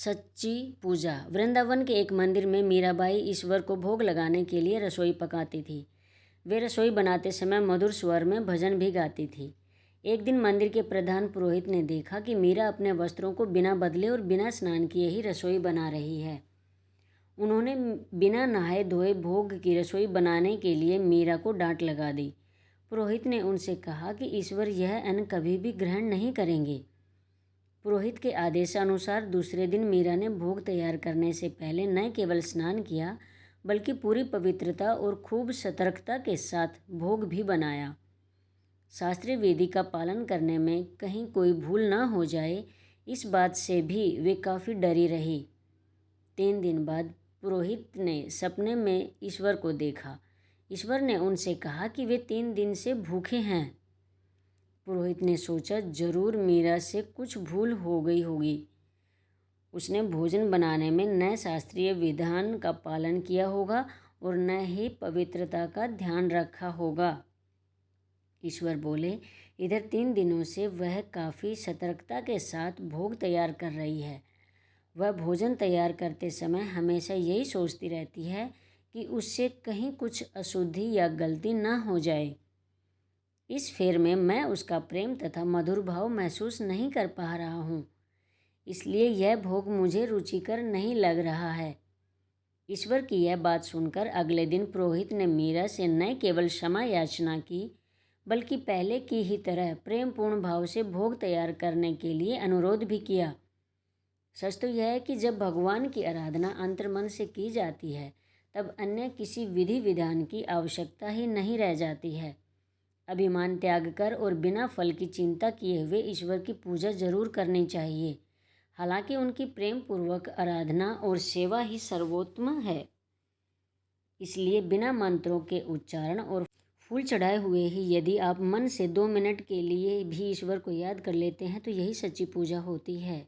सच्ची पूजा। वृंदावन के एक मंदिर में मीराबाई ईश्वर को भोग लगाने के लिए रसोई पकाती थी। वे रसोई बनाते समय मधुर स्वर में भजन भी गाती थी। एक दिन मंदिर के प्रधान पुरोहित ने देखा कि मीरा अपने वस्त्रों को बिना बदले और बिना स्नान किए ही रसोई बना रही है। उन्होंने बिना नहाए धोए भोग की रसोई बनाने के लिए मीरा को डांट लगा दी। पुरोहित ने उनसे कहा कि ईश्वर यह अन्न कभी भी ग्रहण नहीं करेंगे। पुरोहित के आदेशानुसार दूसरे दिन मीरा ने भोग तैयार करने से पहले न केवल स्नान किया बल्कि पूरी पवित्रता और खूब सतर्कता के साथ भोग भी बनाया। शास्त्रीय विधि का पालन करने में कहीं कोई भूल न हो जाए, इस बात से भी वे काफ़ी डरी रही। 3 दिन बाद पुरोहित ने सपने में ईश्वर को देखा। ईश्वर ने उनसे कहा कि वे 3 दिन से भूखे हैं। पुरोहित ने सोचा जरूर मीरा से कुछ भूल हो गई होगी। उसने भोजन बनाने में न शास्त्रीय विधान का पालन किया होगा और न ही पवित्रता का ध्यान रखा होगा। ईश्वर बोले, इधर 3 दिनों से वह काफ़ी सतर्कता के साथ भोग तैयार कर रही है। वह भोजन तैयार करते समय हमेशा यही सोचती रहती है कि उससे कहीं कुछ अशुद्धि या गलती न हो जाए। इस फेर में मैं उसका प्रेम तथा मधुर भाव महसूस नहीं कर पा रहा हूँ, इसलिए यह भोग मुझे रुचिकर नहीं लग रहा है। ईश्वर की यह बात सुनकर अगले दिन पुरोहित ने मीरा से न केवल क्षमा याचना की बल्कि पहले की ही तरह प्रेमपूर्ण भाव से भोग तैयार करने के लिए अनुरोध भी किया। सच तो यह है कि जब भगवान की आराधना अंतर्मन से की जाती है तब अन्य किसी विधि विधान की आवश्यकता ही नहीं रह जाती है। अभिमान त्याग कर और बिना फल की चिंता किए हुए ईश्वर की पूजा जरूर करनी चाहिए। हालांकि उनकी प्रेम पूर्वक आराधना और सेवा ही सर्वोत्तम है। इसलिए बिना मंत्रों के उच्चारण और फूल चढ़ाए हुए ही यदि आप मन से 2 मिनट के लिए भी ईश्वर को याद कर लेते हैं तो यही सच्ची पूजा होती है।